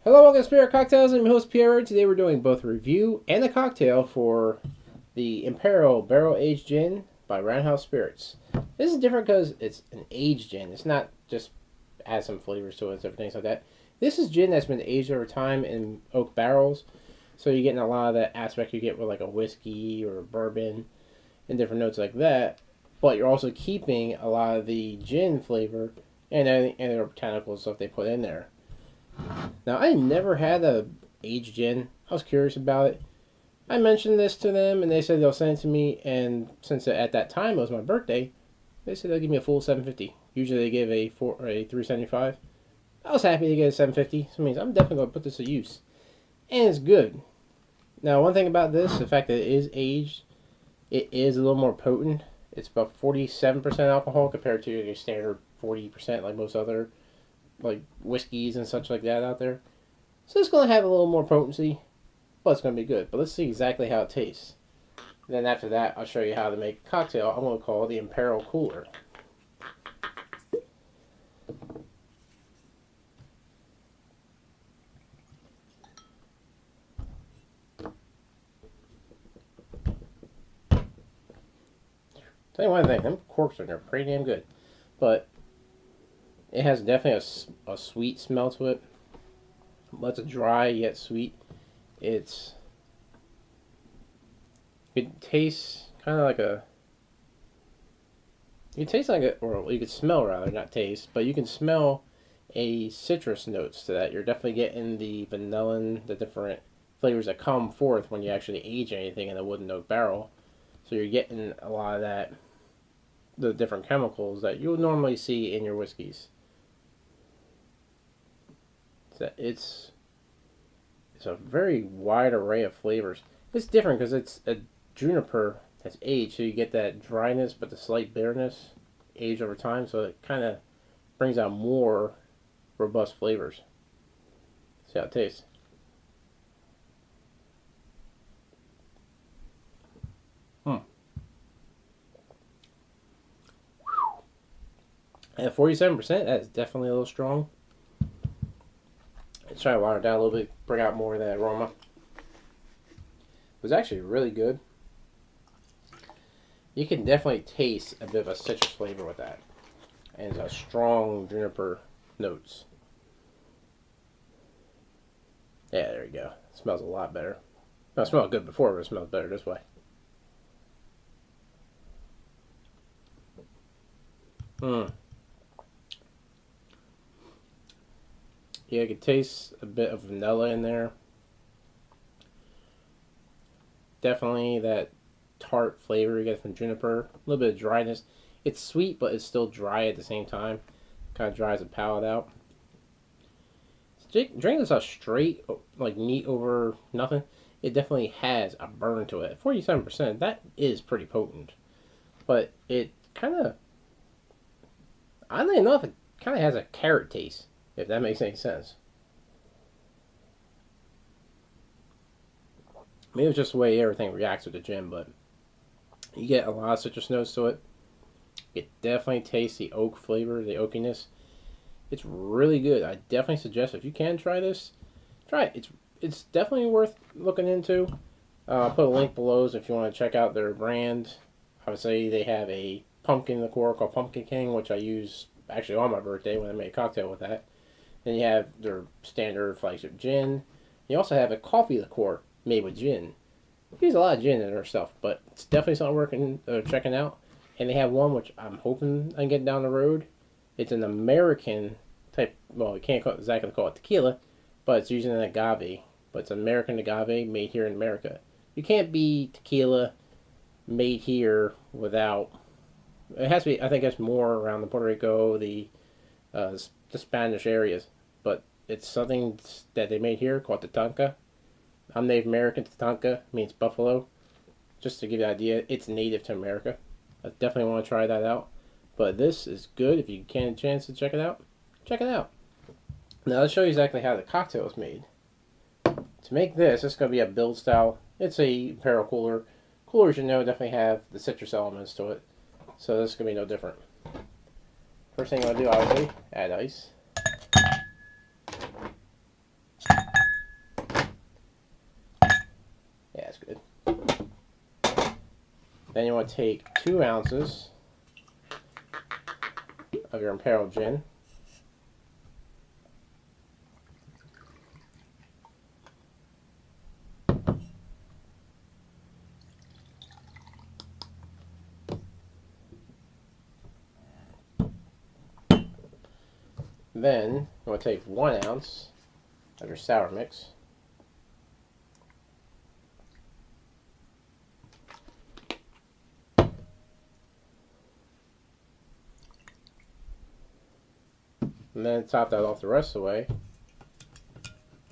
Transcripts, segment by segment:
Hello, welcome to Spirit Cocktails. I'm your host Pierre. Today we're doing both a review and a cocktail for the Imperial Barrel Aged Gin by Roundhouse Spirits. This is different because it's an aged gin. It's not just has some flavors to it and things like that. This is gin that's been aged over time in oak barrels, so you're getting a lot of that aspect you get with like a whiskey or a bourbon and different notes like that. But you're also keeping a lot of the gin flavor and the botanical stuff they put in there. Now, I never had a aged gin. I was curious about it. I mentioned this to them, and they said they'll send it to me. And since at that time it was my birthday, they said they'll give me a full $7.50. Usually they give a $3.75. I was happy to get a $7.50. So it means I'm definitely going to put this to use, and it's good. Now, one thing about this, the fact that it is aged, it is a little more potent. It's about 47% alcohol compared to your standard 40% like most other like whiskeys and such like that out there. So it's going to have a little more potency, but it's going to be good. But let's see exactly how it tastes. Then after that, I'll show you how to make a cocktail I'm going to call the Imperial Cooler. Tell you one thing, them corks are pretty damn good. But it has definitely a sweet smell to it. But it's dry yet sweet. It tastes kind of like a... You taste like a... Or you could smell rather, not taste. But you can smell a citrus notes to that. You're definitely getting the vanilla, the different flavors that come forth when you actually age anything in a wooden oak barrel. So you're getting a lot of that, the different chemicals that you would normally see in your whiskeys. It's a very wide array of flavors. It's different because it's a juniper that's aged, so you get that dryness but the slight bitterness aged over time, so it kind of brings out more robust flavors. See how it tastes. At 47%, that's definitely a little strong. Let's try to water it down a little bit, bring out more of that aroma. It was actually really good. You can definitely taste a bit of a citrus flavor with that. And a strong juniper notes. Yeah, there you go. It smells a lot better. Well, it smelled good before, but it smells better this way. Yeah, I could taste a bit of vanilla in there. Definitely that tart flavor you get from juniper. A little bit of dryness. It's sweet, but it's still dry at the same time. Kind of dries the palate out. Drink this out straight, like neat over nothing. It definitely has a burn to it. 47%, that is pretty potent. But it kind of, oddly enough, it kind of has a carrot taste, if that makes any sense. Maybe it's just the way everything reacts with the gin, but you get a lot of citrus notes to it. It definitely tastes the oak flavor, the oakiness. It's really good. I definitely suggest if you can try this, try it. It's definitely worth looking into. I'll put a link below if you want to check out their brand. Obviously, they have a pumpkin liqueur called Pumpkin King, which I use actually on my birthday when I make a cocktail with that. Then you have their standard flagship gin. You also have a coffee liqueur made with gin. They use a lot of gin in their stuff, but it's definitely something worth checking out. And they have one which I'm hoping I can get down the road. It's an American type, well, you can't exactly call it tequila, but it's using an agave. But it's American agave made here in America. You can't be tequila made here without, it has to be, I think it's more around the Puerto Rico, the Spanish areas. But it's something that they made here called Tatanka. I'm Native American. Tatanka means buffalo. Just to give you an idea, it's native to America. I definitely want to try that out. But this is good. If you can get a chance to check it out, check it out. Now let's show you exactly how the cocktail is made. To make this, it's going to be a build style. It's a Imperial Cooler. Coolers, you know, definitely have the citrus elements to it. So this is going to be no different. First thing you want to do, obviously, add ice. Then you want to take 2 ounces of your Imperial gin. Then you want to take 1 ounce of your sour mix. And then top that off the rest of the way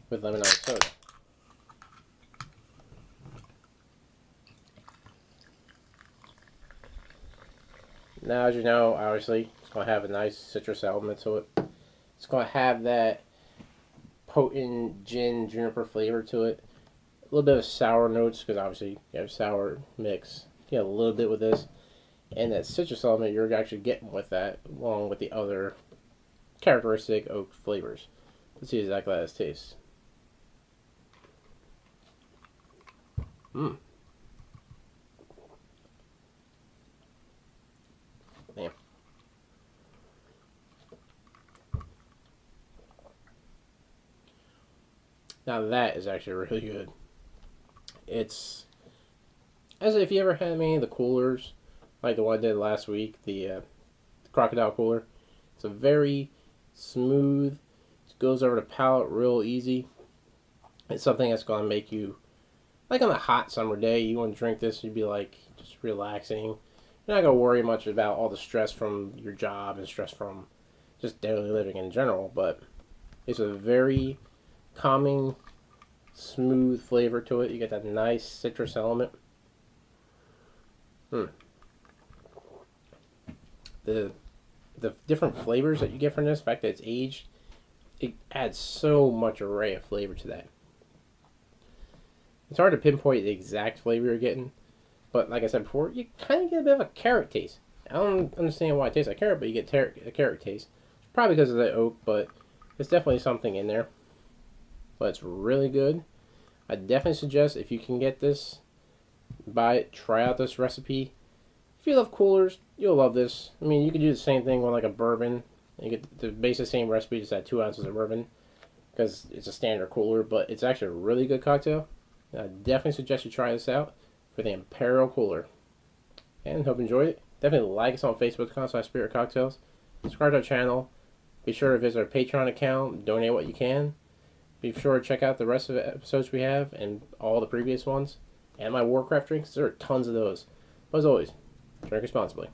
with lemon soda. Now, as you know, obviously, it's going to have a nice citrus element to it. It's going to have that potent gin, juniper flavor to it. A little bit of sour notes, because obviously you have sour mix. You get a little bit with this. And that citrus element you're actually getting with that, along with the other characteristic oak flavors. Let's see exactly how this tastes. Man. Now that is actually really good. It's as if you ever had any of the coolers, like the one I did last week, the crocodile cooler. It's a very smooth, it goes over the palate real easy. It's something that's going to make you, like on a hot summer day, you want to drink this, you'd be like just relaxing. You're not going to worry much about all the stress from your job and stress from just daily living in general, but it's a very calming, smooth flavor to it. You get that nice citrus element. The different flavors that you get from this, the fact that it's aged, it adds so much array of flavor to that. It's hard to pinpoint the exact flavor you're getting, but like I said before, you kind of get a bit of a carrot taste. I don't understand why it tastes like carrot, but you get a carrot taste. Probably because of the oak, but it's definitely something in there. But it's really good. I definitely suggest, if you can get this, buy it, try out this recipe. If you love coolers, you'll love this. I mean, you could do the same thing with like a bourbon. You get the basic same recipe, just add 2 ounces of bourbon, because it's a standard cooler, but it's actually a really good cocktail. I definitely suggest you try this out for the Imperial Cooler. And hope you enjoyed it. Definitely like us on Facebook.com/Spirit Cocktails. Subscribe to our channel. Be sure to visit our Patreon account. Donate what you can. Be sure to check out the rest of the episodes we have and all the previous ones. And my Warcraft drinks. There are tons of those. But as always, drink responsibly.